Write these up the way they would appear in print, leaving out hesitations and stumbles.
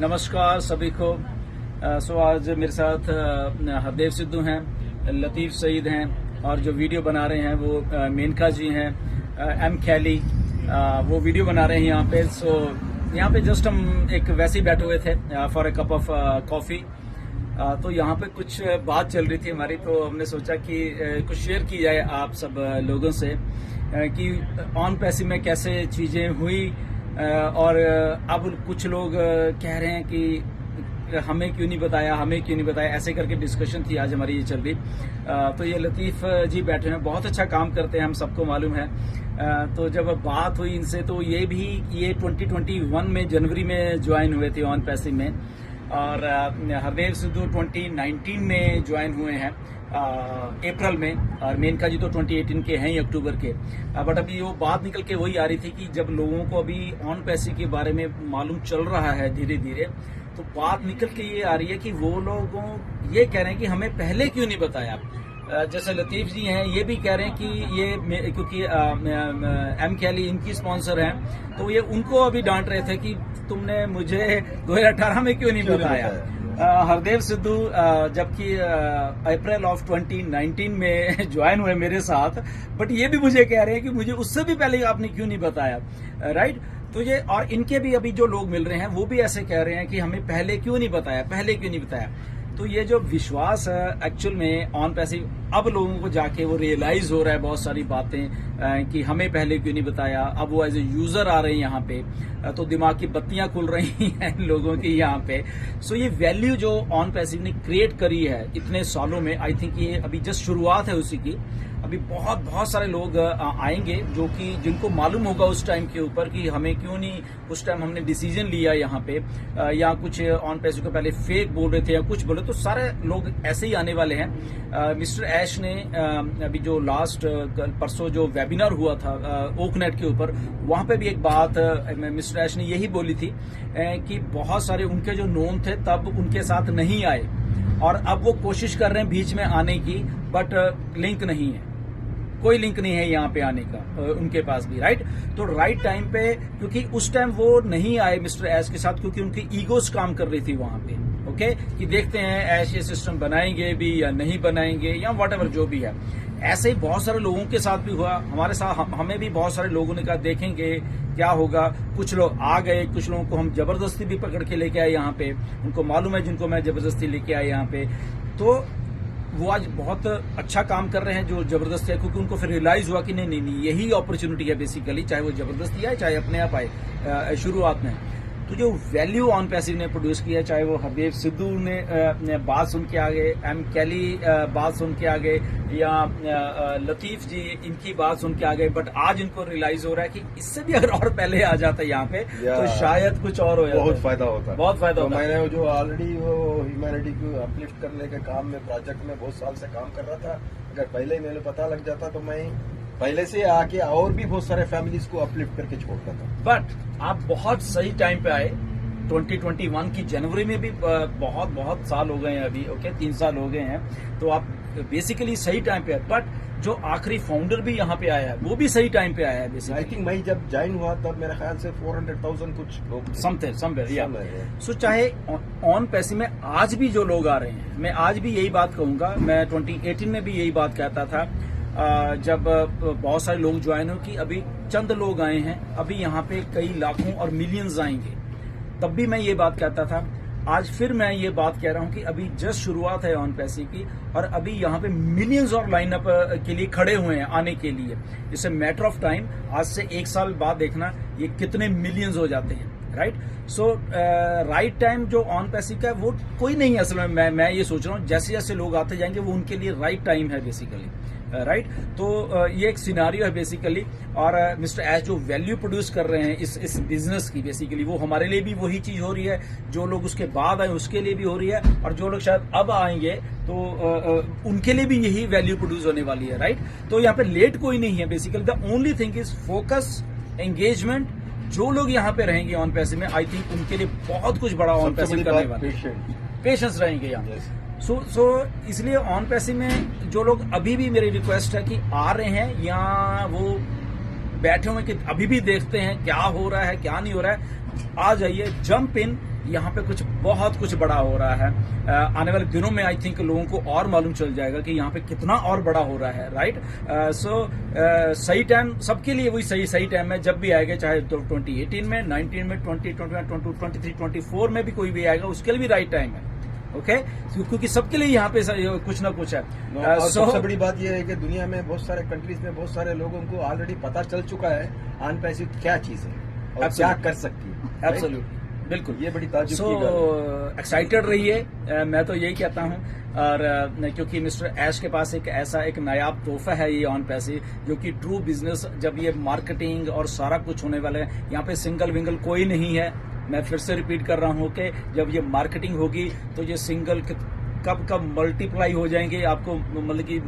नमस्कार सभी को। सो आज मेरे साथ हरदेव सिद्धू हैं, लतीफ सईद हैं और जो वीडियो बना रहे हैं वो मेनका जी हैं, एम खैली वो वीडियो बना रहे हैं यहाँ पे। सो यहाँ पे जस्ट हम एक वैसे ही बैठे हुए थे for a cup of coffee. तो यहाँ पे कुछ बात चल रही थी हमारी, तो हमने सोचा कि कुछ शेयर की जाए आप सब लोगों से कि ऑन पैसिव में कैसे चीजें हुई। और अब कुछ लोग कह रहे हैं कि हमें क्यों नहीं बताया, ऐसे करके डिस्कशन थी आज हमारी ये चल रही। तो ये लतीफ जी बैठे हैं, बहुत अच्छा काम करते हैं, हम सबको मालूम है। तो जब बात हुई इनसे तो ये 2021 में जनवरी में ज्वाइन हुए थे ऑन पैसिव में, और हरदेव सिद्धू 2019 में ज्वाइन हुए हैं अप्रैल में, और मेनका जी तो 2018 के हैं ही, अक्टूबर के। बट अभी वो बात निकल के वही आ रही थी कि जब लोगों को अभी ऑन पैसिव के बारे में मालूम चल रहा है धीरे धीरे, तो बात निकल के ये आ रही है कि वो लोगों ये कह रहे हैं कि हमें पहले क्यों नहीं बताया। जैसे लतीफ जी हैं, ये भी कह रहे हैं कि ये क्योंकि एम खैली इनकी स्पॉन्सर हैं, तो ये उनको अभी डांट रहे थे कि तुमने मुझे 2018 में क्यों नहीं बताया। हरदेव सिद्धू जबकि अप्रैल ऑफ 2019 में ज्वाइन हुए मेरे साथ, बट ये भी मुझे कह रहे हैं कि मुझे उससे भी पहले आपने क्यों नहीं बताया, राइट। तो ये और इनके भी अभी जो लोग मिल रहे हैं वो भी ऐसे कह रहे हैं कि हमें पहले क्यों नहीं बताया। तो ये जो विश्वास है एक्चुअल में ऑन पैसिव, अब लोगों को जाके वो रियलाइज हो रहा है बहुत सारी बातें कि हमें पहले क्यों नहीं बताया। अब वो एज ए यूजर आ रहे हैं यहाँ पे, तो दिमाग की बत्तियां खुल रही हैं लोगों की यहाँ पे। सो ये वैल्यू जो ऑन पैसिव ने क्रिएट करी है इतने सालों में, आई थिंक ये अभी जस्ट शुरुआत है उसी की। अभी बहुत सारे लोग आएंगे जो कि जिनको मालूम होगा उस टाइम के ऊपर कि हमें क्यों नहीं उस टाइम हमने डिसीजन लिया यहाँ पे, या कुछ ऑन पैसिव को पहले फेक बोल रहे थे या कुछ बोले, तो सारे लोग ऐसे ही आने वाले हैं। मिस्टर ऐश ने अभी जो लास्ट परसों जो वेबिनार हुआ था ओकनेट के ऊपर, वहां पे भी एक बात मिस्टर ऐश ने यही बोली थी कि बहुत सारे उनके जो नोन थे तब उनके साथ नहीं आए, और अब वो कोशिश कर रहे हैं बीच में आने की, बट लिंक नहीं है, कोई लिंक नहीं है यहाँ पे आने का उनके पास भी, राइट। तो राइट टाइम पे, क्योंकि उस टाइम वो नहीं आए मिस्टर ऐश के साथ क्योंकि उनकी ईगोस काम कर रही थी वहां पे, ओके, कि देखते हैं ऐश ये सिस्टम बनाएंगे भी या नहीं बनाएंगे या व्हाटएवर जो भी है। ऐसे ही बहुत सारे लोगों के साथ भी हुआ, हमारे साथ हमें भी बहुत सारे लोगों ने कहा देखेंगे क्या होगा। कुछ लोग आ गए, कुछ लोगों को हम जबरदस्ती भी पकड़ के लेके आए यहाँ पे, उनको मालूम है जिनको मैं जबरदस्ती लेके आए यहाँ पे, तो वो आज बहुत अच्छा काम कर रहे हैं जो जबरदस्ती है, क्योंकि उनको फिर रियलाइज हुआ कि नहीं यही अपॉर्चुनिटी है बेसिकली, चाहे वो जबरदस्ती आए चाहे अपने आप आए शुरुआत में। तो जो वैल्यू ऑन पैसिव ने प्रोड्यूस किया, चाहे वो हरदेव सिद्धू ने बात सुन के आ गए, एम खैली बात सुन के आ गए, या लतीफ जी इनकी बात सुन के आ गए, बट आज इनको रियलाइज हो रहा है कि इससे भी अगर और पहले आ जाता यहाँ पे तो शायद कुछ और हो जाता, बहुत फायदा होता। तो मैंने जो ऑलरेडी वो ह्यूमैनिटी को अपलिफ्ट करने के काम में प्रोजेक्ट में बहुत साल से काम कर रहा था, अगर पहले ही मेरे पता लग जाता तो मैं पहले से आके और भी बहुत सारे फैमिलीज को अपलिफ्ट करके छोड़ता था। बट आप बहुत सही टाइम पे आए। 2021 की जनवरी में भी बहुत साल हो गए हैं अभी, ओके, 3 साल हो गए हैं, तो आप बेसिकली सही टाइम पे आए। बट जो आखिरी फाउंडर भी यहाँ पे आया है वो भी सही टाइम पे आया है बेसिकली। आई थिंक मैं जब ज्वाइन हुआ तब मेरे ख्याल से 400,000 कुछ लोग समवेयर। सो चाहे ऑन पैसिव में आज भी जो लोग आ रहे हैं, मैं आज भी यही बात कहूंगा, मैं 2018 में भी यही बात कहता था जब बहुत सारे लोग ज्वाइन हो कि अभी चंद लोग आए हैं, अभी यहाँ पे कई लाखों और मिलियंस आएंगे, तब भी मैं ये बात कहता था। आज फिर मैं ये बात कह रहा हूँ कि अभी जस्ट शुरुआत है ऑन पैसिव की, और अभी यहाँ पे मिलियंस और लाइनअप के लिए खड़े हुए हैं आने के लिए। It's a matter of time, आज से 1 साल बाद देखना ये कितने मिलियंस हो जाते हैं, राइट। सो राइट टाइम जो ऑन पैसिव का है वो कोई नहीं है असल में। मैं ये सोच रहा हूँ जैसे जैसे लोग आते जाएंगे वो उनके लिए राइट टाइम है बेसिकली, राइट। तो ये एक सिनारियो है बेसिकली, और मिस्टर ऐश जो वैल्यू प्रोड्यूस कर रहे हैं इस बिजनेस की, बेसिकली वो हमारे लिए भी वही चीज हो रही है, जो लोग उसके बाद आए उसके लिए भी हो रही है, और जो लोग शायद अब आएंगे तो उनके लिए भी यही वैल्यू प्रोड्यूस होने वाली है, राइट। तो यहाँ पे लेट कोई नहीं है basically, the only thing is focus, engagement. जो लोग यहाँ पे रहेंगे ऑन पैसिव में, आई थिंक उनके लिए बहुत कुछ बड़ा ऑन पैसिव करने वाले, पेशेंस रहेंगे यहाँ। सो इसलिए ऑन पैसिव में जो लोग, अभी भी मेरी रिक्वेस्ट है कि आ रहे हैं या वो बैठे हुए कि अभी भी देखते हैं क्या हो रहा है क्या नहीं हो रहा है, आ जाइए, जंप इन, यहाँ पे बहुत कुछ बड़ा हो रहा है। आने वाले दिनों में आई थिंक लोगों को और मालूम चल जाएगा कि यहाँ पे कितना और बड़ा हो रहा है, राइट। सो सही टाइम सबके लिए वही सही टाइम है, जब भी आएगा, चाहे तो 2018 में, 19 में, 20, 21, 22, 23, 24 में भी कोई भी आएगा, उसके लिए भी राइट टाइम है। ओके, क्योंकि सबके लिए यहाँ पे कुछ ना कुछ है। और सबसे बड़ी बात यह है कि दुनिया में बहुत सारे कंट्रीज में बहुत सारे लोगों को ऑलरेडी पता चल चुका है ऑन पैसिव क्या चीज है और क्या कर सकती है। एब्सोल्युटली, बिल्कुल, ये बड़ी ताज्जुब की बात है। एक्साइटेड रहिए, मैं तो यही कहता हूँ। और क्योंकि मिस्टर ऐश के पास एक नायाब तोहफा है ये ऑन पैसे, जो कि ट्रू बिजनेस, जब ये मार्केटिंग और सारा कुछ होने वाला है, यहाँ पे सिंगल विंगल कोई नहीं है। मैं फिर से रिपीट कर रहा हूँ कि जब ये मार्केटिंग होगी तो ये सिंगल कब मल्टीप्लाई हो जाएंगे, आपको मतलब कि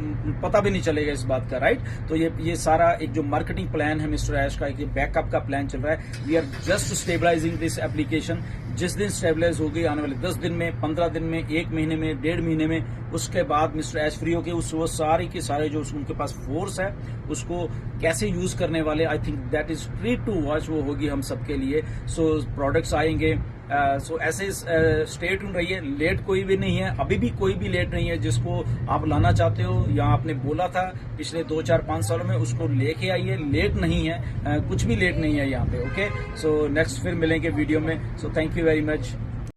पता भी नहीं चलेगा इस बात का, राइट। तो ये सारा एक जो मार्केटिंग प्लान है मिस्टर ऐश का, एक बैकअप का प्लान चल रहा है। We are just stabilising this application. जिस दिन स्टेबलाइज होगी, आने वाले 10 दिन में, 15 दिन में, 1 महीने में, 1.5 महीने में, उसके बाद मिस्टर ऐश फ्री होके वो सारे के सारे जो उनके पास फोर्स है उसको कैसे यूज करने वाले, I think that is treat to watch, वो होगी हम सबके लिए। सो प्रोडक्ट्स आएंगे, सो ऐसे स्टे ट्यून रहिए। लेट कोई भी नहीं है, अभी भी कोई भी लेट नहीं है। जिसको आप लाना चाहते हो या आपने बोला था पिछले 2, 4, 5 सालों में, उसको लेके आइए। लेट नहीं है, कुछ भी लेट नहीं है यहाँ पे। ओके, सो नेक्स्ट फिर मिलेंगे वीडियो में। So thank you very much.